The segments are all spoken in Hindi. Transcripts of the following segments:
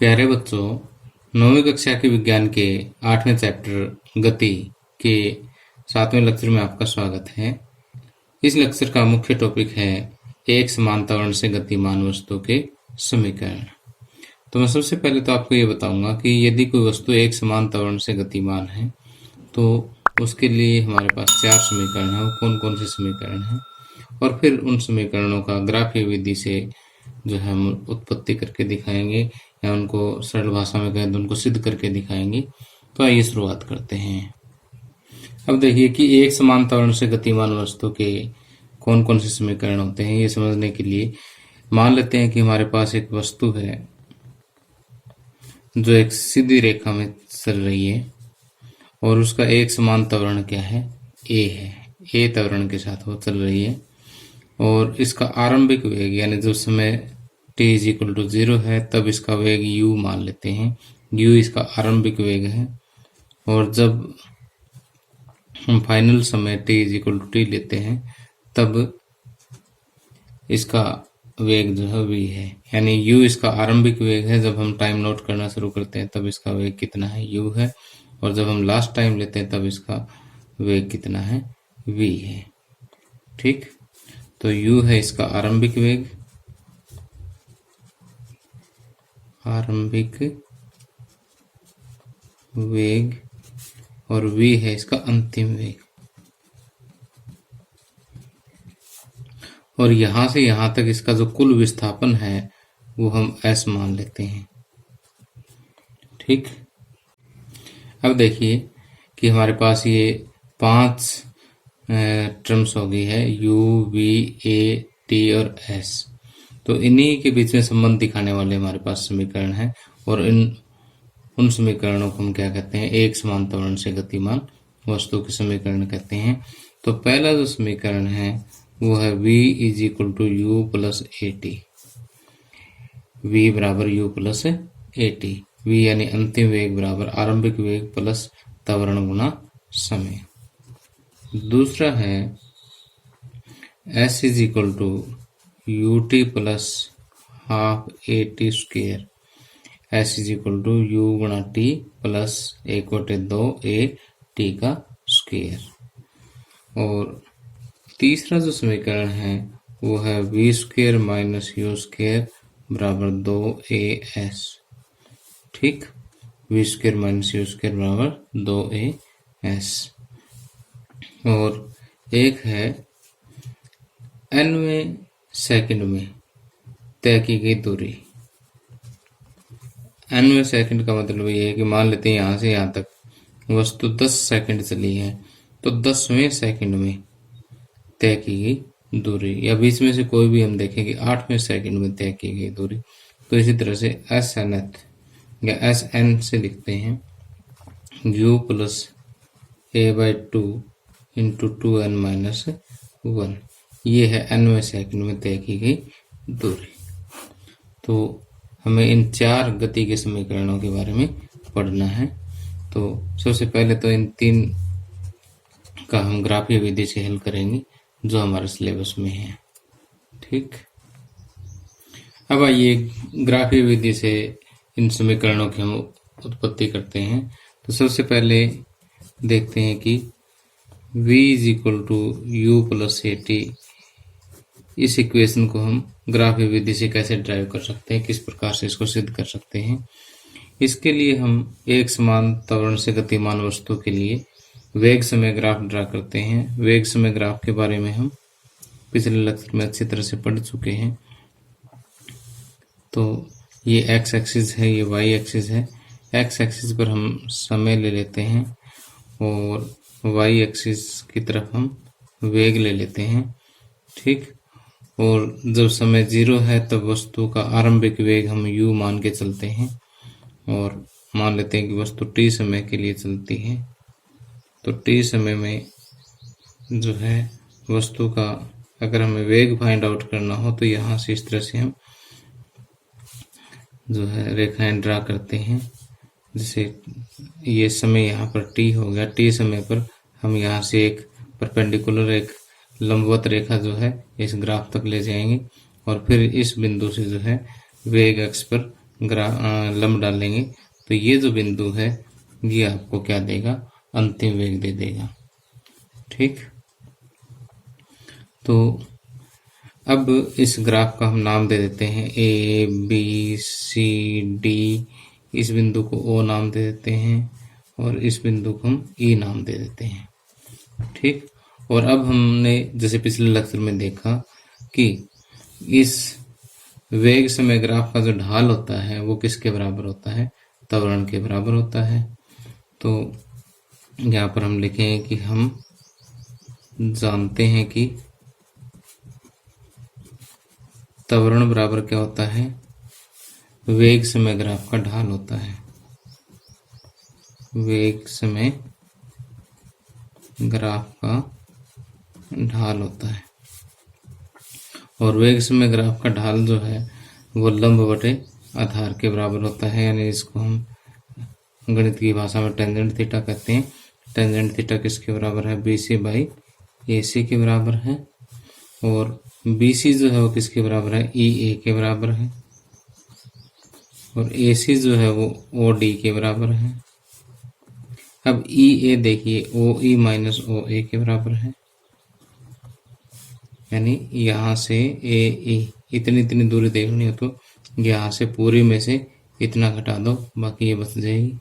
प्यारे बच्चों, 9वीं कक्षा के विज्ञान के 8वें चैप्टर गति के 7वें लेक्चर में आपका स्वागत है। इस लेक्चर का मुख्य टॉपिक है एक समान त्वरण से गतिमान वस्तु के समीकरण। तो मैं सबसे पहले तो आपको ये बताऊंगा कि यदि कोई वस्तु एक समान त्वरण से गतिमान है तो उसके लिए हमारे पास 4 समीकरण हैं। वो कौन कौन से समीकरण हैं और फिर उन समीकरणों का ग्राफीय विधि से जो है हम उत्पत्ति करके दिखाएंगे या उनको सरल भाषा में कहें तो उनको सिद्ध करके दिखाएंगे। तो आइए शुरुआत करते हैं। अब देखिए कि एक समान त्वरण से गतिमान वस्तु के कौन कौन से समीकरण होते हैं। ये समझने के लिए मान लेते हैं कि हमारे पास एक वस्तु है जो एक सीधी रेखा में चल रही है और उसका एक समान त्वरण क्या है, ए है। ए त्वरण के साथ वो चल रही है और इसका आरंभिक वेग यानी जो समय t इक्वल टू 0 है तब इसका वेग u मान लेते हैं। u इसका आरंभिक वेग है और जब हम फाइनल समय t इक्वल टू t लेते हैं तब इसका वेग जो है v है। यानी u इसका आरंभिक वेग है। जब हम टाइम नोट करना शुरू करते हैं तब इसका वेग कितना है, u है। और जब हम लास्ट टाइम लेते हैं तब इसका वेग कितना है, v है। ठीक, तो u है इसका आरंभिक वेग, और v है इसका अंतिम वेग। और यहां से यहां तक इसका जो कुल विस्थापन है वो हम s मान लेते हैं। ठीक, अब देखिए कि हमारे पास ये 5 टर्म्स हो गई है, u, v, a, t और s। तो इन्हीं के बीच में संबंध दिखाने वाले हमारे पास समीकरण हैं और उन समीकरणों को हम क्या कहते हैं, एक समान त्वरण से गतिमान वस्तु के समीकरण कहते हैं। तो पहला जो समीकरण है वो है v is equal to U plus A T. v बराबर u plus A T. v यानी अंतिम वेग बराबर आरंभिक वेग प्लस त्वरण गुना समय। दूसरा है s is equal to U T plus half A T square. s is equal to U गुणा टी प्लस 1/2 ए टी का स्क्वेयर। और तीसरा जो समीकरण है वो है v square minus you square बराबर 2as। ठीक, v square minus you square बराबर 2as। और एक है nवें सेकंड में तय की गई दूरी। nवें सेकंड का मतलब ये है कि मान लेते हैं यहाँ से यहाँ तक वस्तु 10 सेकंड चली है तो 10वें सेकंड में तय की गई दूरी, या बीच में से कोई भी हम देखें कि 8वें सेकंड में तय की गई दूरी। तो इसी तरह से SNth या SN से लिखते हैं u plus a/2 into 2n minus 1। ये है nवें सेकंड में तय की गई दूरी। तो हमें इन 4 गति के समीकरणों के बारे में पढ़ना है। तो सबसे पहले तो इन 3 का हम ग्राफीय विधि से हल करेंगे जो हमारे सिलेबस में है। ठीक, अब आइए ग्राफीय विधि से इन समीकरणों की हम उत्पत्ति करते हैं। तो सबसे पहले देखते हैं कि v is equal to U plus A T, इस इक्वेशन को हम ग्राफीय विधि से कैसे ड्राइव कर सकते हैं, किस प्रकार से इसको सिद्ध कर सकते हैं। इसके लिए हम एक समान त्वरण से गतिमान वस्तु के लिए वेग समय ग्राफ ड्रा करते हैं। वेग समय ग्राफ के बारे में हम पिछले लेक्चर में अच्छी तरह से पढ़ चुके हैं। तो ये x एक्सिस है, ये y एक्सिस है। x एक्सिस पर हम समय ले लेते हैं और y एक्सिस की तरफ हम वेग ले लेते हैं। ठीक, और जब समय 0 है तब वस्तु का आरंभिक वेग हम u मान के चलते हैं और मान लेते हैं कि वस्तु t समय के लिए चलती है। तो t समय में जो है वस्तु का अगर हमें वेग फाइंड आउट करना हो तो यहाँ से इस तरह से हम जो है रेखाएं ड्रा करते हैं। जैसे ये समय यहाँ पर t हो गया, t समय पर हम यहाँ से एक परपेंडिकुलर, एक लंबवत रेखा जो है इस ग्राफ तक ले जाएंगे और फिर इस बिंदु से जो है वेग अक्ष पर लंब डालेंगे तो ये जो बिंदु है ये आपको क्या देगा, अंतिम वेग दे देगा। ठीक, तो अब इस ग्राफ का हम नाम दे देते हैं ए बी सी डी। इस बिंदु को ओ नाम दे देते हैं और इस बिंदु को हम ई नाम दे देते हैं। ठीक, और अब हमने जैसे पिछले लेक्चर में देखा कि इस वेग समय ग्राफ का जो ढाल होता है वो किसके बराबर होता है, त्वरण के बराबर होता है। तो यहाँ पर हम लिखेंगे कि हम जानते हैं कि त्वरण बराबर क्या होता है, वेग समय ग्राफ का ढाल होता है। वेग समय ग्राफ का ढाल होता है और वेग समय ग्राफ का ढाल जो है वो लंब बटे आधार के बराबर होता है, यानी इसको हम गणित की भाषा में टेंजेंट थीटा कहते हैं। टेंजेंट थीटा किसके बराबर है, बी सी बाई ए सी के बराबर है और बी सी जो है वो किसके बराबर है, ई ए के बराबर है और ए सी जो है वो ओ डी के बराबर है। अब ई ए देखिए ओ ई माइनस ओ ए के बराबर है, यानी यहाँ से ए ई इतनी इतनी दूरी देखनी हो तो यहाँ से पूरी में से इतना घटा दो, बाकी ये बच जाएगी।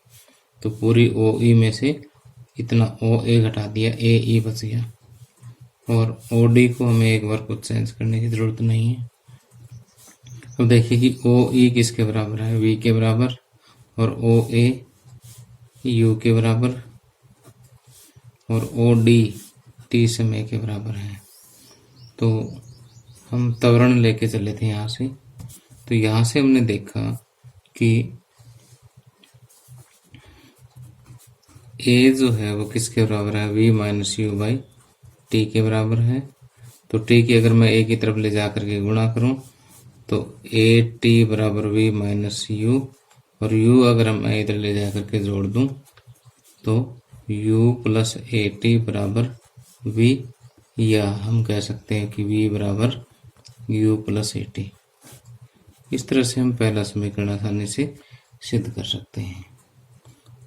तो पूरी ओ ई में से इतना ओ ए घटा दिया, ए ई बच गया और ओ डी को हमें एक बार कुछ चेंज करने की जरूरत नहीं है। अब देखिए कि ओ ई किसके बराबर है, वी के बराबर और ओ ए यू के बराबर और ओ डी टी समय के बराबर है। तो हम त्वरण लेके चले थे यहाँ से, तो यहाँ से हमने देखा कि ए जो है वो किसके बराबर है, V minus you by T के बराबर है। तो टी की अगर मैं ए की तरफ ले जा करके गुणा करूं तो ए टी बराबर वी माइनस यू और यू अगर मैं इधर ले जा करके जोड़ दूं तो यू प्लस ए टी बराबर वी, या हम कह सकते हैं कि v बराबर u प्लस ए टी। इस तरह से हम पहला समीकरण आसानी से सिद्ध कर सकते हैं।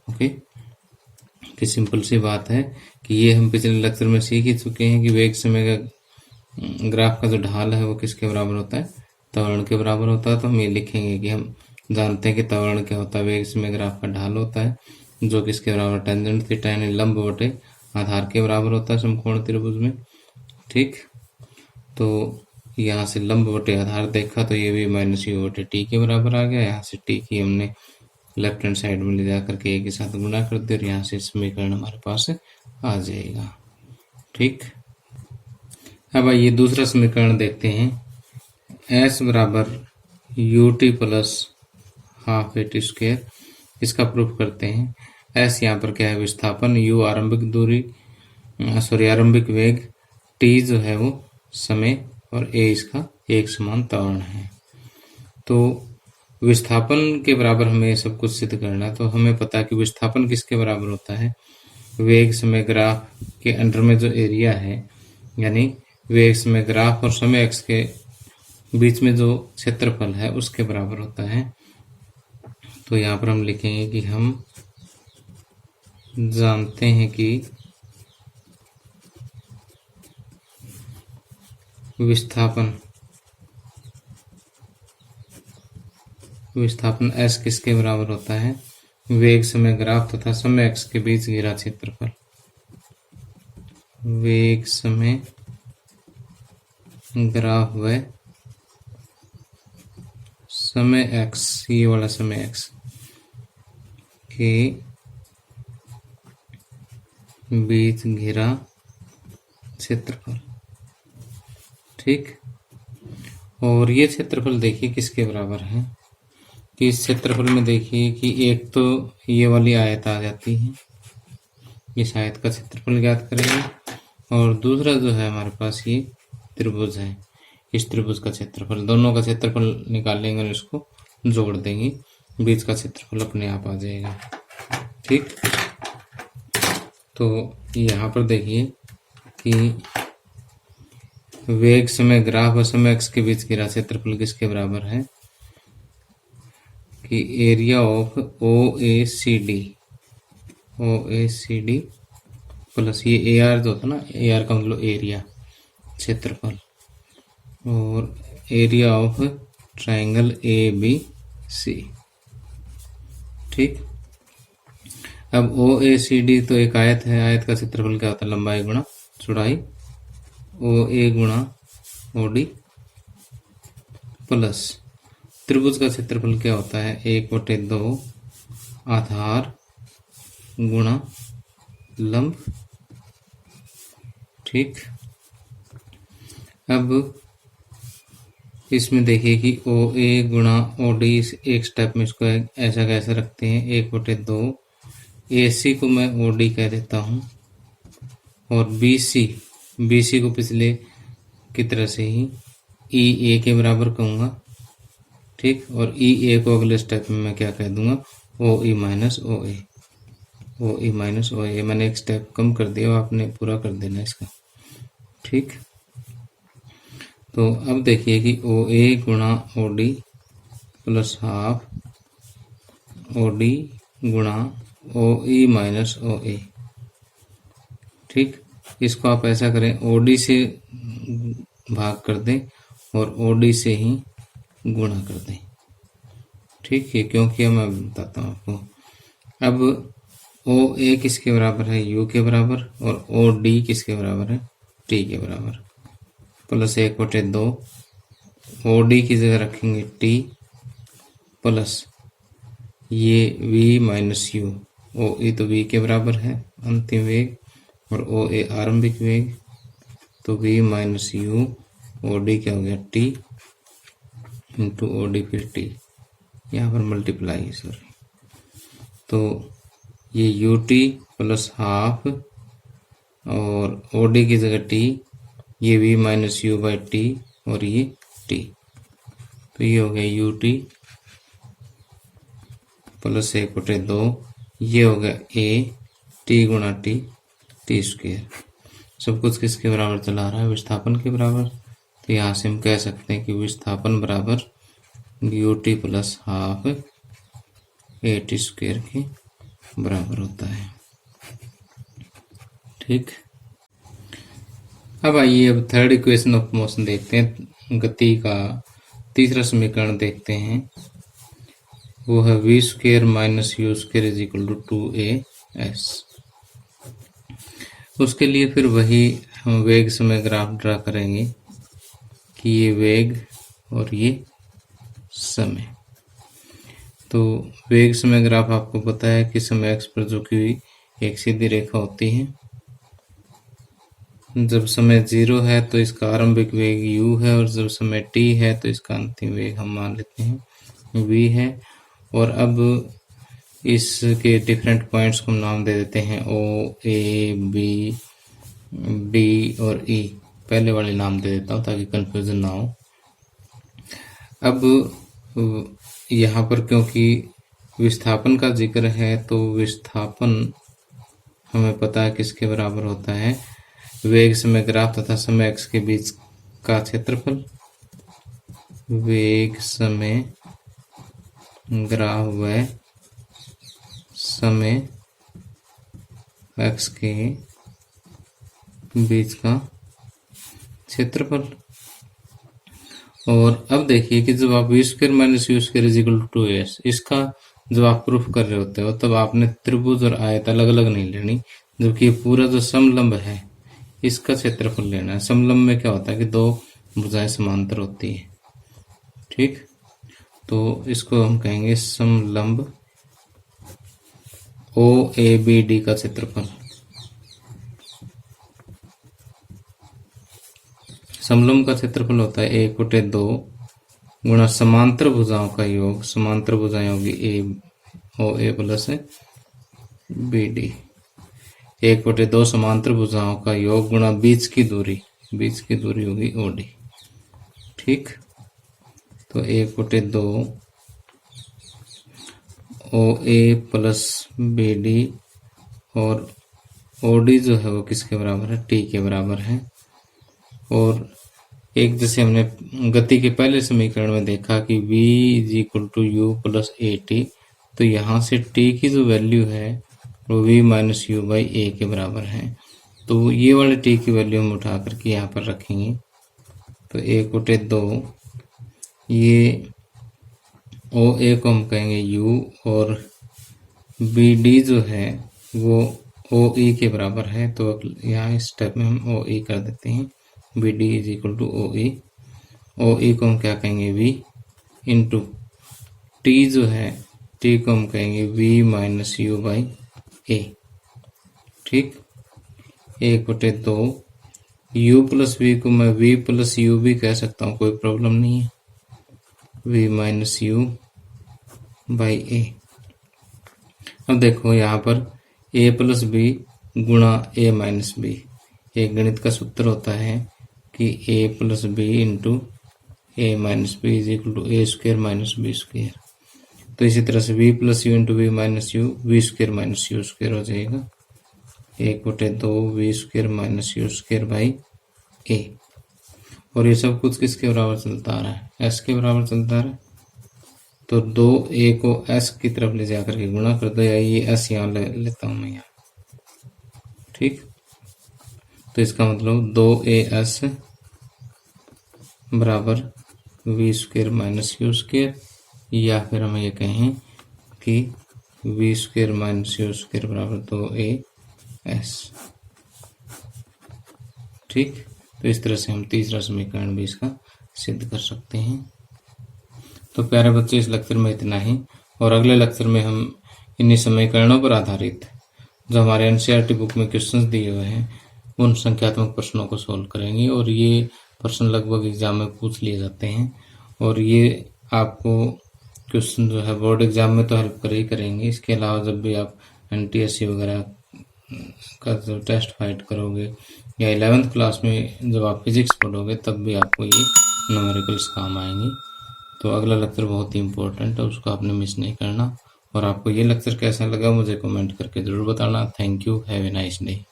ओके, कि सिंपल सी बात है कि ये हम पिछले लेक्चर में सीख ही चुके हैं कि वेग समय का ग्राफ का जो ढाल है वो किसके बराबर होता है, त्वरण के बराबर होता है। तो हम ये लिखेंगे कि हम जानते हैं कि त्वरण क्या होता है, वेग समय ग्राफ का ढाल होता है जो किसके बराबर, टेंजेंट थीटा यानी लंब बटे आधार के बराबर होता है समकोण त्रिभुज में। ठीक, तो यहाँ से लंब बटे आधार देखा तो ये भी माइनस यू बटे टी के बराबर आ गया। यहाँ से टी की हमने लेफ्ट हैंड साइड में ले जा करके ए के साथ गुणा कर दिया और यहाँ से समीकरण हमारे पास आ जाएगा। ठीक, अब आइए दूसरा समीकरण देखते हैं। एस बराबर you T plus half A T square, इसका प्रूफ करते हैं। एस यहाँ पर क्या है, विस्थापन, यू आरंभिक दूरी आरंभिक वेग, टी जो है वो समय और ए इसका एक समान त्वरण है। तो विस्थापन के बराबर हमें ये सब कुछ सिद्ध करना है। तो हमें पता है कि विस्थापन किसके बराबर होता है, वेग समय ग्राफ के अंडर में जो एरिया है, यानी वेग समय ग्राफ और समय एक्स के बीच में जो क्षेत्रफल है उसके बराबर होता है। तो यहाँ पर हम लिखेंगे कि हम जानते हैं कि विस्थापन S किसके बराबर होता है, वेग समय ग्राफ तथा समय x के बीच घिरा क्षेत्रफल। वेग समय ग्राफ व समय x, ये वाला समय x के बीच घिरा क्षेत्रफल। ठीक, और ये क्षेत्रफल देखिए किसके बराबर है, कि इस क्षेत्रफल में देखिए कि एक तो ये वाली आयत आ जाती है, इस आयत का क्षेत्रफल ज्ञात करेंगे और दूसरा जो है हमारे पास ये त्रिभुज है, इस त्रिभुज का क्षेत्रफल, दोनों का क्षेत्रफल निकालेंगे और इसको जोड़ देंगे, बीच का क्षेत्रफल अपने आप आ जाएगा। ठीक, तो यहाँ पर देखिए कि वेग समय ग्राफ और समय x के बीच घिरा क्षेत्रफल किसके बराबर है, कि area of O A C D plus ये ए आर जो होता है ना, ए आर का मतलब एरिया, क्षेत्रफल, और area of triangle A B C. ठीक। अब ओ ए सी डी तो एक आयत है, आयत का क्षेत्रफल क्या होता है? लंबाई गुणा चौड़ाई, ओ ए गुणा ओ डी, प्लस त्रिभुज का क्षेत्रफल क्या होता है? 1/2 आधार गुणा लंब। ठीक। अब इसमें देखिए कि ओ ए गुणा ओ डी, एक स्टेप में इसको ऐसा कैसे रखते हैं? 1/2 ए सी को मैं ओ डी कह देता हूँ, और बी सी को पिछले की तरह से ही ई ए के बराबर कहूँगा। ठीक। और ई ए को अगले स्टेप में मैं क्या कह दूंगा? ओ ई माइनस ओ ए, ओ ई माइनस ओ ए। मैंने एक स्टेप कम कर दिया, आपने पूरा कर देना इसका। ठीक। तो अब देखिए कि ओ ए गुणा O D plus half O D गुणा ओ ई माइनस ओ ए। ठीक। इसको आप ऐसा करें, ओ डी से भाग कर दें और ओ डी से ही गुणा कर दें। ठीक है, क्योंकि मैं बताता हूँ आपको। अब ओ ए किसके बराबर है? यू के बराबर, और ओ डी किसके बराबर है? टी के बराबर। प्लस 1/2 ओ डी की जगह रखेंगे टी, प्लस ये v माइनस यू, ओ ई तो v के बराबर है अंतिम वेग, और ओ ए आरंभिक वेग, तो v minus U O D क्या हो गया? t इंटू ओ डी, फिर t, यहाँ पर मल्टीप्लाई है, सॉरी। तो ये यू टी प्लस हाफ, और ओ डी की जगह t, ये v minus you by T, और ये t, तो ये हो गया यू टी प्लस 1/2, ये हो गया ए टी गुणा टी, टी स्क्वेयर। सब कुछ किसके बराबर चला रहा है? विस्थापन के बराबर। तो यहाँ से हम कह सकते हैं कि विस्थापन बराबर you T plus half A T square के बराबर होता है। ठीक। अब आइए, अब थर्ड इक्वेशन ऑफ मोशन देखते हैं। गति का तीसरा समीकरण देखते हैं, वो है V square minus you square is equal to 2as। उसके लिए फिर वही हम वेग समय ग्राफ ड्रा करेंगे कि ये वेग और ये समय। तो वेग समय ग्राफ आपको पता है कि समय एक्स पर जो कि एक सीधी रेखा होती है। जब समय 0 है तो इसका आरंभिक वेग u है, और जब समय t है तो इसका अंतिम वेग हम मान लेते हैं v है। और अब इसके डिफरेंट पॉइंट्स को हम नाम दे देते हैं o, a, b, d और e। पहले वाले नाम दे देता हूँ ताकि कंफ्यूजन ना हो। अब यहाँ पर क्योंकि विस्थापन का जिक्र है, तो विस्थापन हमें पता है किसके बराबर होता है? वेग समय ग्राफ तथा समय x के बीच का क्षेत्रफल। वेग समय ग्राफ व समय x के बीच का क्षेत्रफल। और अब देखिए कि जब आप v square minus U square is equal to 2as, इसका जब आप प्रूफ कर रहे होते हो तब आपने त्रिभुज और आयत अलग अलग नहीं लेनी, जबकि पूरा जो समलंब है इसका क्षेत्रफल लेना है। समलंब में क्या होता है कि दो भुजाएं समांतर होती है। ठीक। तो इसको हम कहेंगे समलंब ओ ए बी डी का क्षेत्रफल। समलंब का क्षेत्रफल होता है 1/2 गुणा समांतर भुजाओं का योग। समांतर भुजाएं होगी ए ओ ए प्लस बी डी। 1/2 समांतर भुजाओं का योग गुणा बीच की दूरी होगी ओ डी। ठीक। तो 1/2 ओ ए प्लस बी डी, और ओ डी जो है वो किसके बराबर है? टी के बराबर है। और एक जैसे हमने गति के पहले समीकरण में देखा कि v is equal to U plus A T, तो यहाँ से t की जो वैल्यू है वो v माइनस यू बाई ए के बराबर है। तो ये वाले t की वैल्यू हम उठा करके यहाँ पर रखेंगे, तो 1/2, ये ओ ए को हम कहेंगे u, और बी डी जो है वो ओ ई के बराबर है। तो यहाँ इस स्टेप में हम ओ ई कर देते हैं, B D is equal to O E. O E को हम क्या कहेंगे v इंटू टी जो है, टी को हम कहेंगे v माइनस यू बाई ए। ठीक, 1/2, u प्लस वी को मैं v प्लस यू भी कह सकता हूँ, कोई प्रॉब्लम नहीं है, v minus you by a. अब देखो यहाँ पर a प्लस बी गुणा a माइनस बी, एक गणित का सूत्र होता है कि a plus b into a minus b is equal to a square minus b square. तो इसी तरह से v plus u into v minus u, v square minus you square हो जाएगा, 1/2 v square minus you square by a. और ये सब कुछ किसके बराबर चलता आ रहा है, s के बराबर चलता आ रहा है। तो 2a को s की तरफ ले जाकर के गुणा कर दो, या ये s यहाँ ले लेता हूं मैं यहाँ। ठीक, तो इसका मतलब 2as बराबर V square minus you square, या फिर हम ये कहें कि V square minus you square बराबर 2as। ठीक, तो इस तरह से हम तीसरा समीकरण भी इसका सिद्ध कर सकते हैं। तो प्यारे बच्चे, इस लेक्चर में इतना ही, और अगले लेक्चर में हम इन्हीं समीकरणों पर आधारित जो हमारे एनसीईआरटी बुक में क्वेश्चंस दिए हुए हैं उन संख्यात्मक प्रश्नों को सोल्व करेंगे। और ये प्रश्न लगभग एग्जाम में पूछ लिए जाते हैं, और ये आपको क्वेश्चन जो है बोर्ड एग्जाम में तो हेल्प करेंगे। इसके अलावा जब भी आप एनटीएससी वगैरह का जो टेस्ट फाइट करोगे, या 11th क्लास में जब आप फिजिक्स पढ़ोगे, तब भी आपको ये न्यूमेरिकल्स काम आएंगे। तो अगला लेक्चर बहुत ही इंपॉर्टेंट है, उसको आपने मिस नहीं करना। और आपको ये लेक्चर कैसा लगा मुझे कमेंट करके ज़रूर बताना। Thank you, have a nice day.